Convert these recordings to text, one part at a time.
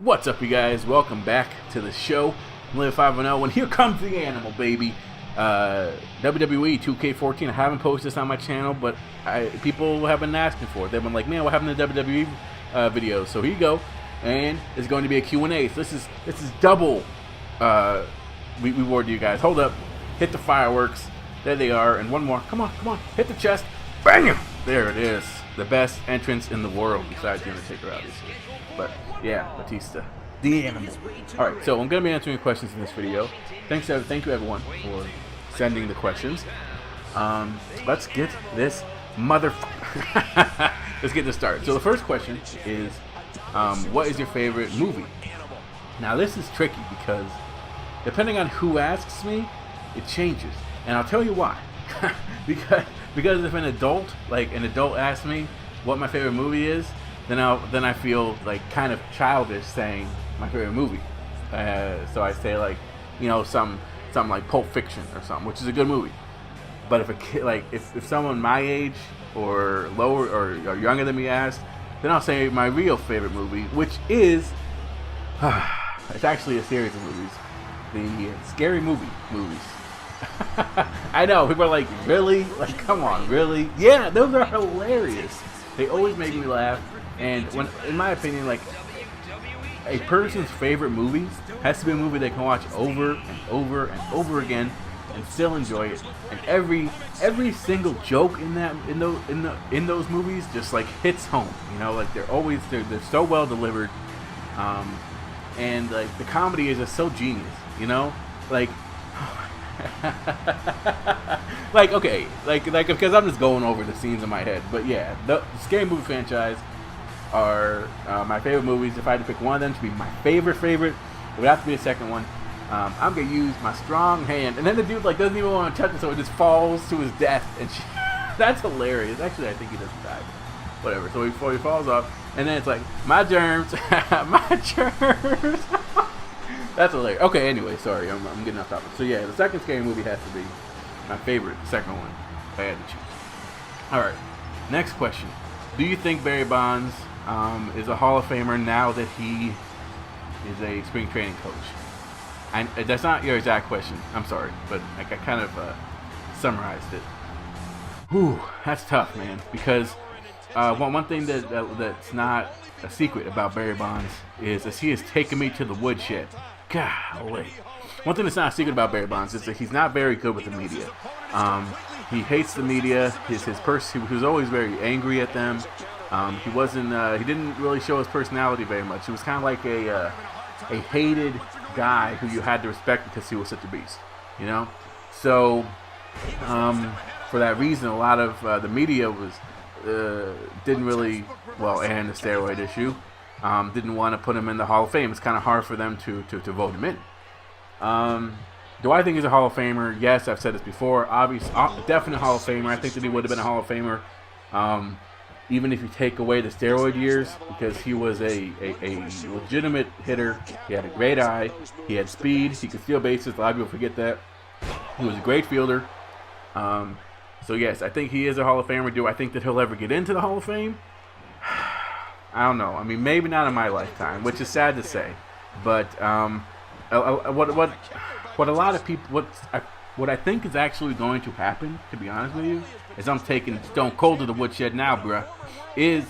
What's up, you guys? Welcome back to the show. Livin 510, and here comes the animal, baby. WWE 2K14. I haven't posted this on my channel, but people have been asking for it. They've been like, man, what happened to WWE videos? So here you go, and it's going to be a Q&A. So this is double reward to you guys. Hold up, hit the fireworks. There they are, and one more. Come on, hit the chest. Bang him! There it is. The best entrance in the world, besides the Undertaker, obviously. But yeah, Batista, the animal. All right, so I'm going to be answering questions in this video. Thank you everyone for sending the questions. Let's get this let's get this started. So the first question is, what is your favorite movie? Now this is tricky because depending on who asks me, it changes, and I'll tell you why. because if an adult asks me what my favorite movie is, then I feel like kind of childish saying my favorite movie. So I say, like, you know, something like Pulp Fiction or something, which is a good movie. But if a kid, like if someone my age or lower or younger than me asks, then I'll say my real favorite movie, which is it's actually a series of movies, the Scary Movie movies. I know, people are like, really? Like, come on, really? Yeah, those are hilarious. They always make me laugh. And when, in my opinion, like, a person's favorite movies has to be a movie they can watch over and over and over again and still enjoy it. And every single joke in those movies just like hits home. You know, like they're so well delivered. And like the comedy is just so genius. You know, like. Okay, because I'm just going over the scenes in my head, but yeah, the Scary Movie franchise are my favorite movies. If I had to pick one of them to be my favorite, it would have to be the second one. I'm gonna use my strong hand, and then the dude like doesn't even want to touch it, so it just falls to his death, and that's hilarious. Actually, I think he doesn't die. Whatever. So he falls off, and then it's like my germs, my germs. That's hilarious. Okay, anyway, sorry, I'm getting off topic. So yeah, the second Scary Movie has to be my favorite, second one, if I had to choose. Alright, next question. Do you think Barry Bonds is a Hall of Famer now that he is a spring training coach? And that's not your exact question, I'm sorry, but I kind of summarized it. Whew, that's tough, man, because one thing that's not a secret about Barry Bonds is that he has taken me to the woodshed. Golly. One thing that's not a secret about Barry Bonds is that he's not very good with the media. He hates the media. He was always very angry at them. He didn't really show his personality very much. He was kind of like a hated guy who you had to respect because he was such a beast, you know? So, for that reason, a lot of the media didn't really, and the steroid issue, didn't want to put him in the Hall of Fame. It's kind of hard for them to vote him in. Do I think he's a Hall of Famer? Yes, I've said this before. Obviously, definite Hall of Famer. I think that he would have been a Hall of Famer, even if you take away the steroid years, because he was a legitimate hitter. He had a great eye. He had speed. He could steal bases. A lot of people forget that. He was a great fielder. So yes, I think he is a Hall of Famer. Do I think that he'll ever get into the Hall of Fame? I don't know. I mean, maybe not in my lifetime, which is sad to say. But what a lot of people, what I think is actually going to happen, to be honest with you, is I'm taking Stone Cold to the woodshed now, bruh. Is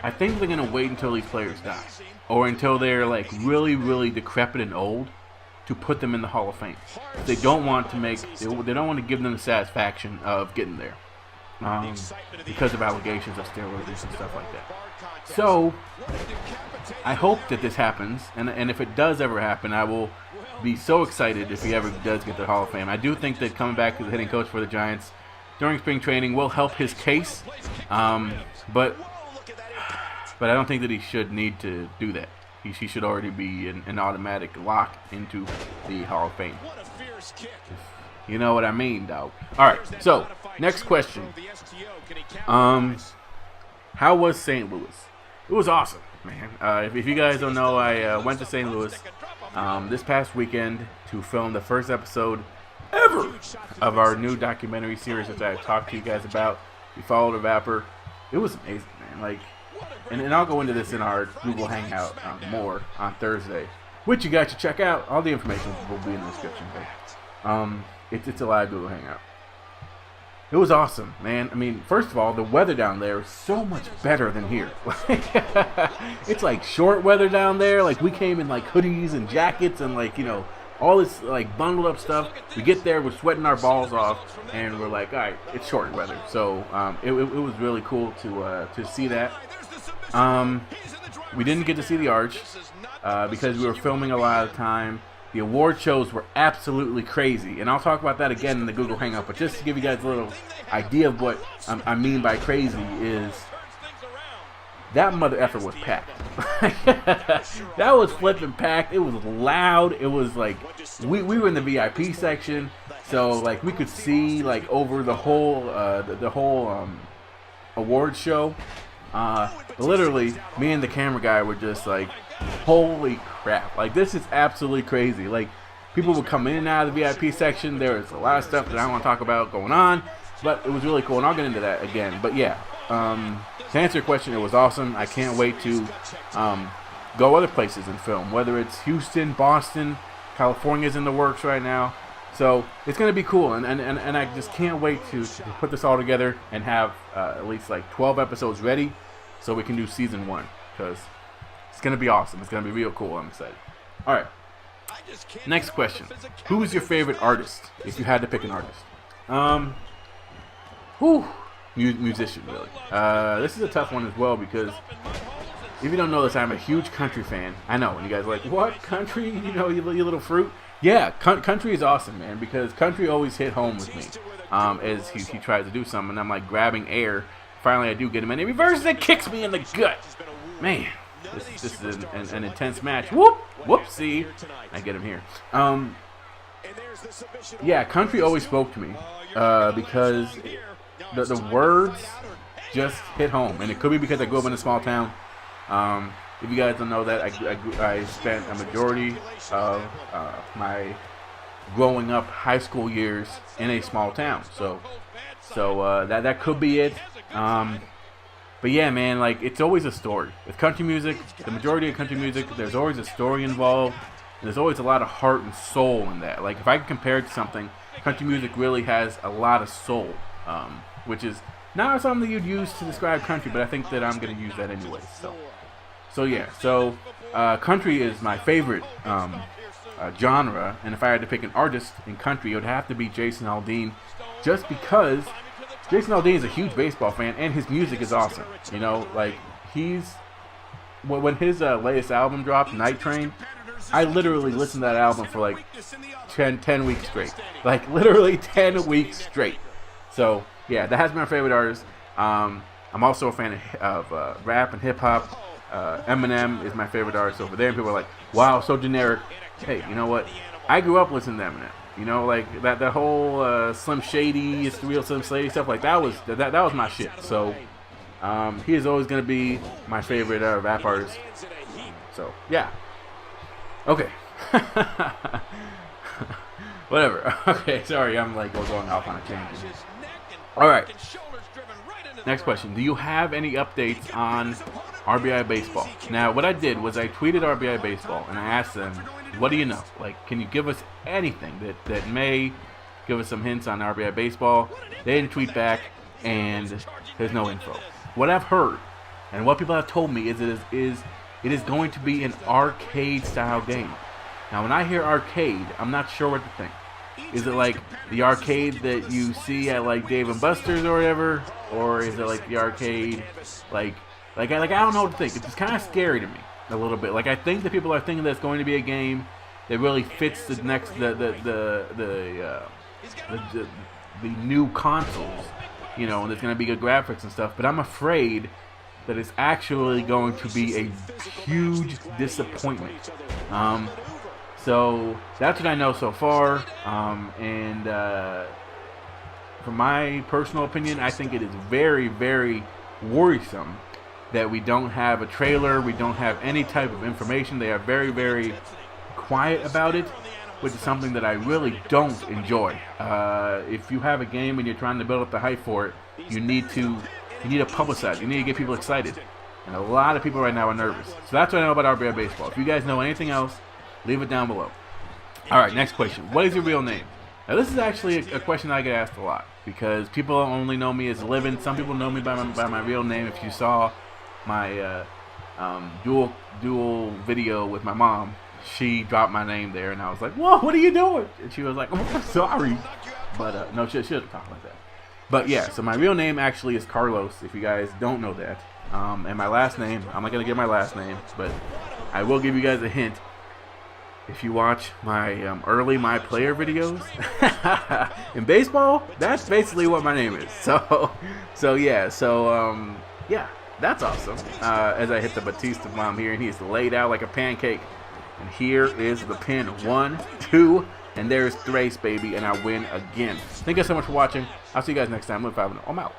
I think they're gonna wait until these players die, or until they're like really, really decrepit and old, to put them in the Hall of Fame. They don't want to give them the satisfaction of getting there, because of allegations of steroids and stuff like that. So I hope that this happens, and if it does ever happen, I will be so excited if he ever does get the Hall of Fame. I do think that coming back as the hitting coach for the Giants during spring training will help his case, but I don't think that he should need to do that. He should already be an automatic lock into the Hall of Fame. You know what I mean, dog. Alright, so, next question. How was St. Louis? It was awesome, man. If you guys don't know, I went to St. Louis this past weekend to film the first episode ever of our new documentary series that I talked to you guys about. We followed a Vapor. It was amazing, man. Like, and I'll go into this in our Google Hangout more on Thursday, which you guys should check out. All the information will be in the description. But, it's a live Google Hangout. It was awesome, man. I mean, first of all, the weather down there is so much better than here. It's like short weather down there. Like, we came in like hoodies and jackets and like, you know, all this like bundled up stuff. We get there, we're sweating our balls off, and we're like, all right, it's short weather. So it was really cool to see that. We didn't get to see the arch because we were filming a lot of the time. The award shows were absolutely crazy, and I'll talk about that again in the Google Hangout. But just to give you guys a little idea of what I mean by crazy is that mother effer was packed. That was flipping packed. It was loud. It was like we were in the VIP section, so like we could see like over the whole award show. Literally, me and the camera guy were just like, holy crap, like this is absolutely crazy. Like, people would come in and out of the VIP section. There was a lot of stuff that I don't want to talk about going on, but it was really cool, and I'll get into that again. But yeah, to answer your question, it was awesome. I can't wait to go other places and film, whether it's Houston, Boston, California's in the works right now. So it's going to be cool, and I just can't wait to put this all together and have at least like 12 episodes ready so we can do season 1, because it's going to be awesome. It's going to be real cool. I'm excited. All right. Next question. Who is your favorite artist, if you had to pick an artist? Musician, really. This is a tough one as well, because if you don't know this, I'm a huge country fan. I know, and you guys are like, what, country? You know, you little fruit? Yeah, country is awesome, man, because country always hit home with me as he tries to do something, and I'm like grabbing air. Finally, I do get him, and he reverses and kicks me in the gut. Man, this is an intense match. Whoopsie. I get him here. Yeah, country always spoke to me because the words just hit home, and it could be because I grew up in a small town. If you guys don't know that, I spent a majority of my growing up high school years in a small town, so that could be it. But yeah, man, like, it's always a story. With country music, the majority of country music, there's always a story involved. There's always a lot of heart and soul in that. Like, if I can compare it to something, country music really has a lot of soul, which is not something that you'd use to describe country, but I think that I'm going to use that anyway. So yeah, country is my favorite genre, and if I had to pick an artist in country, it would have to be Jason Aldean, just because Jason Aldean is a huge baseball fan, and his music is awesome. You know, like, when his latest album dropped, Night Train, I literally listened to that album for like 10 weeks straight. Like, literally 10 weeks straight. So yeah, that has been my favorite artist. I'm also a fan of rap and hip hop. Eminem is my favorite artist over there, and people are like, wow, so generic. Hey, you know what? I grew up listening to Eminem. You know, like that whole Slim Shady, it's the real Slim Shady stuff. Like, that was my shit. So he is always gonna be my favorite rap artist. So yeah. Okay. Whatever. Okay, sorry, I'm like going off on a tangent. All right. Next question. Do you have any updates on R.B.I. Baseball? Now, what I did was I tweeted R.B.I. Baseball, and I asked them, what do you know? Like, can you give us anything that may give us some hints on R.B.I. Baseball? They didn't tweet back, and there's no info. What I've heard, and what people have told me, is it is going to be an arcade-style game. Now, when I hear arcade, I'm not sure what to think. Is it like the arcade that you see at like Dave and Buster's or whatever, or is it like the arcade like I don't know what to think. It's just kind of scary to me a little bit. Like, I think that people are thinking that it's going to be a game that really fits the next the new consoles, you know, and there's going to be good graphics and stuff. But I'm afraid that it's actually going to be a huge disappointment. So that's what I know so far, and from my personal opinion, I think it is very, very worrisome that we don't have a trailer, we don't have any type of information. They are very, very quiet about it, which is something that I really don't enjoy. If you have a game and you're trying to build up the hype for it, you need to publicize. You need to get people excited. And a lot of people right now are nervous. So that's what I know about R.B.I. baseball. If you guys know anything else, leave it down below. All right, next question. What is your real name? Now, this is actually a question I get asked a lot because people only know me as Livin. Some people know me by my real name. If you saw my dual video with my mom, she dropped my name there, and I was like, "Whoa, what are you doing?" And she was like, "Oh, I'm sorry," but no, she doesn't talk like that. But yeah, so my real name actually is Carlos. If you guys don't know that, and my last name, I'm not gonna give my last name, but I will give you guys a hint. If you watch my early My Player videos in baseball, that's basically what my name is. Yeah, that's awesome. As I hit the Batista bomb here, and he's laid out like a pancake. And here is the pin. 1, 2, and there's Thrace, baby, and I win again. Thank you guys so much for watching. I'll see you guys next time. I'm out.